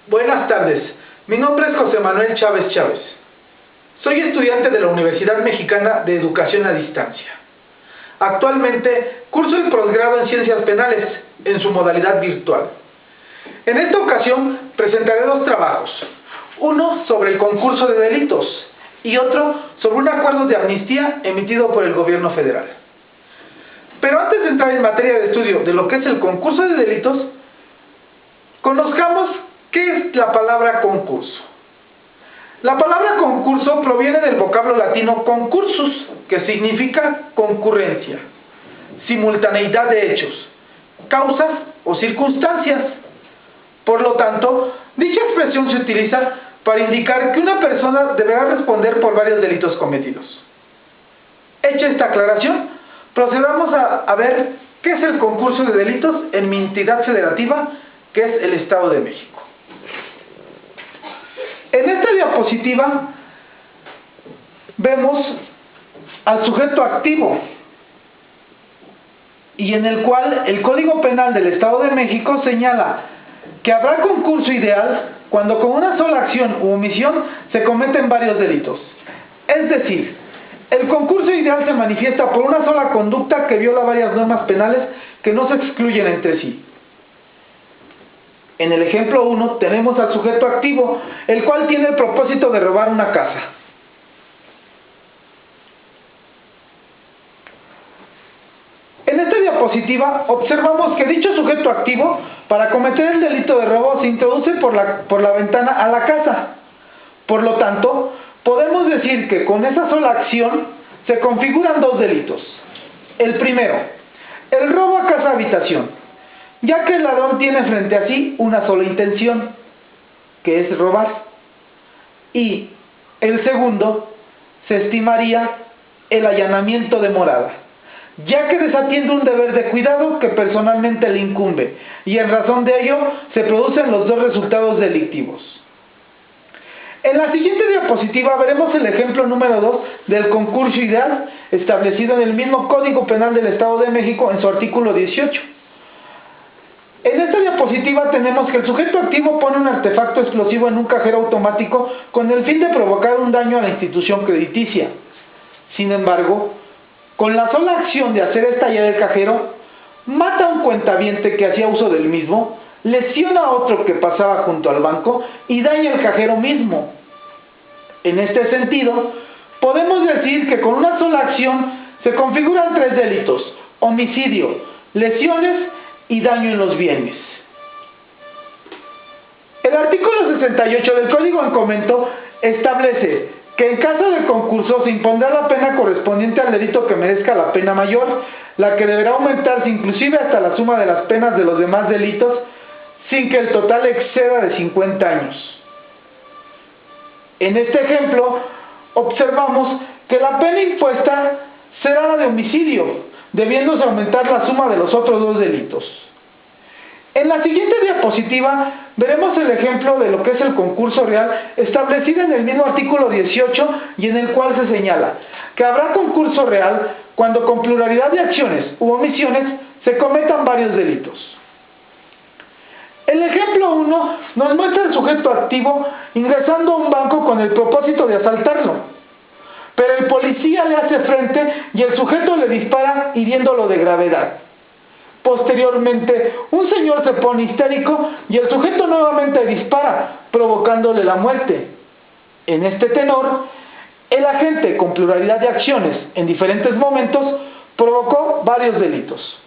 Buenas tardes, mi nombre es José Manuel Chávez Chávez. Soy estudiante de la Universidad Mexicana de Educación a Distancia. Actualmente curso el posgrado en Ciencias Penales en su modalidad virtual. En esta ocasión presentaré dos trabajos, uno sobre el concurso de delitos y otro sobre un acuerdo de amnistía emitido por el gobierno federal. Pero antes de entrar en materia de estudio de lo que es el concurso de delitos, conozcamos qué es la palabra concurso. La palabra concurso proviene del vocablo latino concursus, que significa concurrencia, simultaneidad de hechos, causas o circunstancias. Por lo tanto, dicha expresión se utiliza para indicar que una persona deberá responder por varios delitos cometidos. Hecha esta aclaración, procedamos a ver qué es el concurso de delitos en mi entidad federativa, que es el Estado de México. En esta diapositiva vemos al sujeto activo y en el cual el Código Penal del Estado de México señala que habrá concurso ideal cuando con una sola acción u omisión se cometen varios delitos. Es decir, el concurso ideal se manifiesta por una sola conducta que viola varias normas penales que no se excluyen entre sí. En el ejemplo 1 tenemos al sujeto activo, el cual tiene el propósito de robar una casa. En esta diapositiva observamos que dicho sujeto activo, para cometer el delito de robo, se introduce por la ventana a la casa. Por lo tanto, podemos decir que con esa sola acción se configuran dos delitos. El primero, el robo a casa-habitación, ya que el ladrón tiene frente a sí una sola intención, que es robar. Y el segundo se estimaría el allanamiento de morada, ya que desatiende un deber de cuidado que personalmente le incumbe, y en razón de ello se producen los dos resultados delictivos. En la siguiente diapositiva veremos el ejemplo número 2 del concurso ideal, establecido en el mismo Código Penal del Estado de México en su artículo 18. En esta diapositiva tenemos que el sujeto activo pone un artefacto explosivo en un cajero automático con el fin de provocar un daño a la institución crediticia. Sin embargo, con la sola acción de hacer estallar el cajero, mata a un cuentaviente que hacía uso del mismo, lesiona a otro que pasaba junto al banco y daña el cajero mismo. En este sentido, podemos decir que con una sola acción se configuran tres delitos: homicidio, lesiones y daño en los bienes. El artículo 68 del Código en comento establece que en caso de concurso se impondrá la pena correspondiente al delito que merezca la pena mayor, la que deberá aumentarse inclusive hasta la suma de las penas de los demás delitos, sin que el total exceda de 50 años. En este ejemplo, observamos que la pena impuesta será la de homicidio, debiéndose aumentar la suma de los otros dos delitos. En la siguiente diapositiva veremos el ejemplo de lo que es el concurso real, establecido en el mismo artículo 18 y en el cual se señala que habrá concurso real cuando con pluralidad de acciones u omisiones se cometan varios delitos. El ejemplo 1 nos muestra al sujeto activo ingresando a un banco con el propósito de asaltarlo. Pero el policía le hace frente y el sujeto le dispara hiriéndolo de gravedad. Posteriormente, un señor se pone histérico y el sujeto nuevamente dispara, provocándole la muerte. En este tenor, el agente, con pluralidad de acciones en diferentes momentos, provocó varios delitos.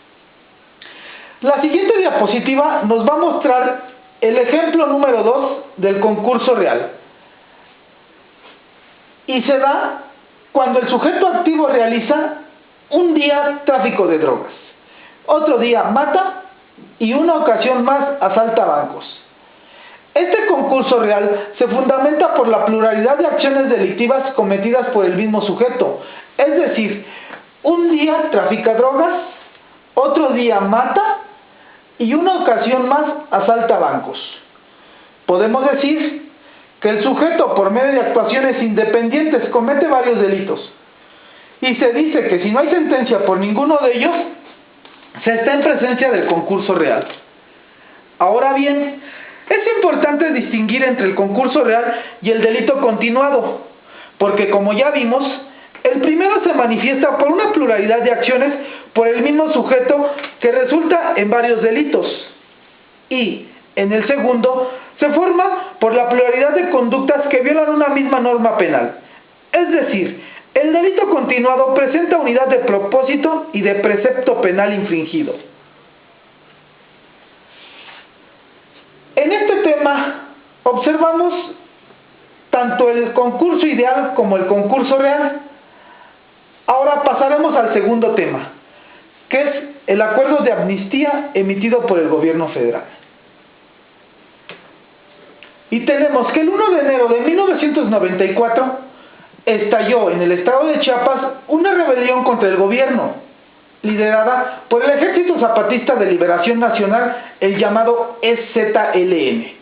La siguiente diapositiva nos va a mostrar el ejemplo número 2 del concurso real. Y se da cuando el sujeto activo realiza un día tráfico de drogas, otro día mata y una ocasión más asalta bancos. Este concurso real se fundamenta por la pluralidad de acciones delictivas cometidas por el mismo sujeto, es decir, un día trafica drogas, otro día mata y una ocasión más asalta bancos. Podemos decir que el sujeto, por medio de actuaciones independientes, comete varios delitos. Y se dice que si no hay sentencia por ninguno de ellos, se está en presencia del concurso real. Ahora bien, Es importante distinguir entre el concurso real y el delito continuado, porque como ya vimos, el primero se manifiesta por una pluralidad de acciones por el mismo sujeto que resulta en varios delitos, y en el segundo se forma por la pluralidad de conductas que violan una misma norma penal. Es decir, el delito continuado presenta unidad de propósito y de precepto penal infringido. En este tema observamos tanto el concurso ideal como el concurso real. Ahora pasaremos al segundo tema, que es el acuerdo de amnistía emitido por el gobierno federal. Y tenemos que el 1 de enero de 1994 estalló en el estado de Chiapas una rebelión contra el gobierno, liderada por el Ejército Zapatista de Liberación Nacional, el llamado EZLN.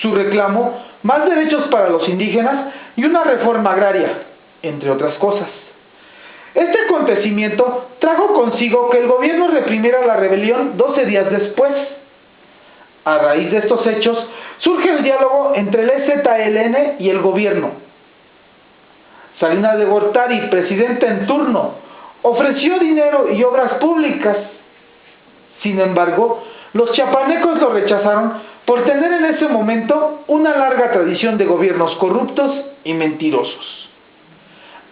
Su reclamo, más derechos para los indígenas y una reforma agraria, entre otras cosas. Este acontecimiento trajo consigo que el gobierno reprimiera la rebelión 12 días después. A raíz de estos hechos, surge el diálogo entre el EZLN y el gobierno. Salinas de Gortari, presidente en turno, ofreció dinero y obras públicas. Sin embargo, los chiapanecos lo rechazaron por tener en ese momento una larga tradición de gobiernos corruptos y mentirosos.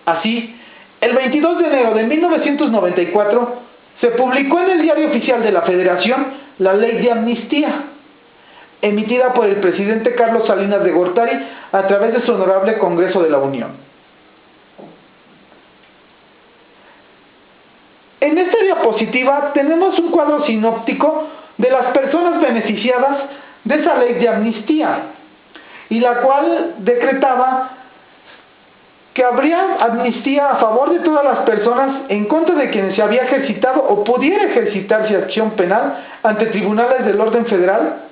Así, el 22 de enero de 1994 se publicó en el Diario Oficial de la Federación la Ley de Amnistía, emitida por el presidente Carlos Salinas de Gortari a través de su honorable Congreso de la Unión. En esta diapositiva tenemos un cuadro sinóptico de las personas beneficiadas de esa ley de amnistía, y la cual decretaba que habría amnistía a favor de todas las personas en contra de quienes se había ejercitado o pudiera ejercitarse acción penal ante tribunales del orden federal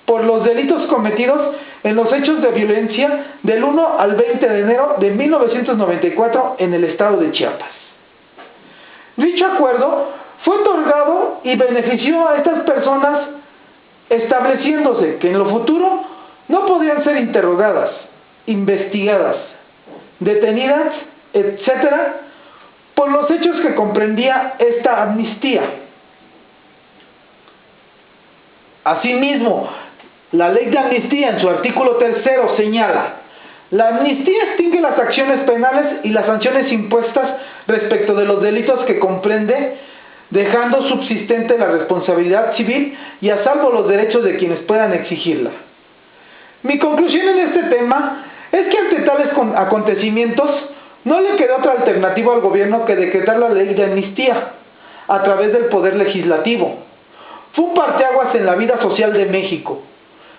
por los delitos cometidos en los hechos de violencia del 1 al 20 de enero de 1994 en el estado de Chiapas. Dicho acuerdo fue otorgado y benefició a estas personas, estableciéndose que en lo futuro no podían ser interrogadas, investigadas, detenidas, etcétera, por los hechos que comprendía esta amnistía. Asimismo, la ley de amnistía en su artículo 3 señala: la amnistía extingue las acciones penales y las sanciones impuestas respecto de los delitos que comprende, dejando subsistente la responsabilidad civil y a salvo los derechos de quienes puedan exigirla. Mi conclusión en este tema es que ante tales acontecimientos no le quedó otra alternativa al gobierno que decretar la ley de amnistía a través del Poder Legislativo. Fue un parteaguas en la vida social de México,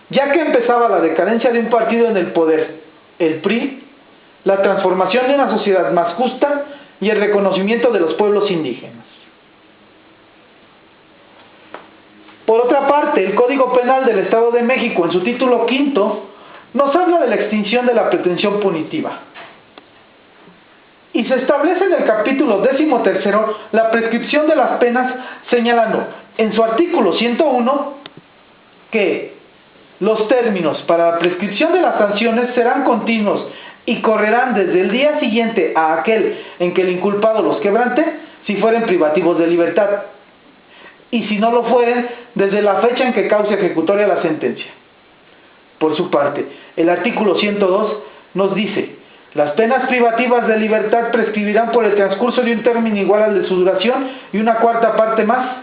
ya que empezaba la decadencia de un partido en el poder, el PRI, la transformación de una sociedad más justa y el reconocimiento de los pueblos indígenas. Por otra parte, el Código Penal del Estado de México, en su título quinto, nos habla de la extinción de la pretensión punitiva. Y se establece en el capítulo 13 la prescripción de las penas, señalando en su artículo 101 que los términos para la prescripción de las sanciones serán continuos y correrán desde el día siguiente a aquel en que el inculpado los quebrante, si fueren privativos de libertad, y si no lo fueren, desde la fecha en que cause ejecutoria la sentencia. Por su parte, el artículo 102 nos dice: las penas privativas de libertad prescribirán por el transcurso de un término igual al de su duración y una cuarta parte más,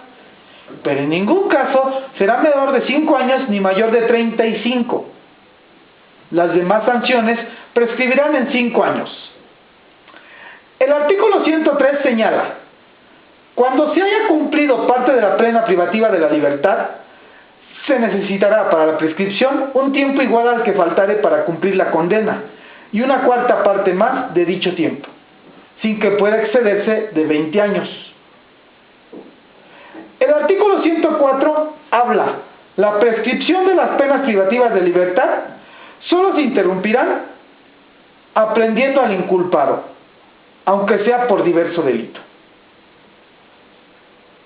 pero en ningún caso será menor de 5 años ni mayor de 35. Las demás sanciones prescribirán en 5 años. El artículo 103 señala: cuando se haya cumplido parte de la pena privativa de la libertad, se necesitará para la prescripción un tiempo igual al que faltare para cumplir la condena y una cuarta parte más de dicho tiempo, sin que pueda excederse de 20 años. El artículo 104 habla: la prescripción de las penas privativas de libertad solo se interrumpirán aprendiendo al inculpado, aunque sea por diverso delito.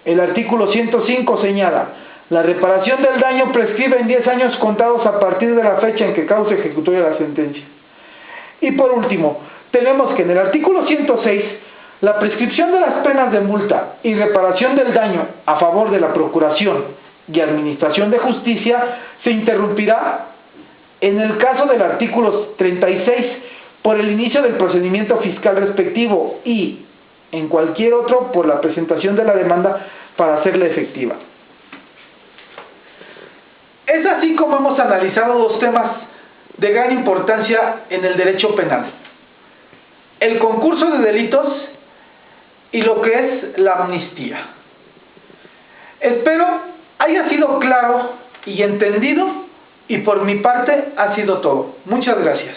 El artículo 105 señala: La reparación del daño prescribe en 10 años contados a partir de la fecha en que cause ejecutoria la sentencia. Y por último, tenemos que en el artículo 106, la prescripción de las penas de multa y reparación del daño a favor de la Procuración y Administración de Justicia se interrumpirá en el caso del artículo 36 por el inicio del procedimiento fiscal respectivo y en cualquier otro por la presentación de la demanda para hacerla efectiva. Es así como hemos analizado dos temas de gran importancia en el derecho penal: el concurso de delitos y lo que es la amnistía. Espero haya sido claro y entendido, y por mi parte ha sido todo. Muchas gracias.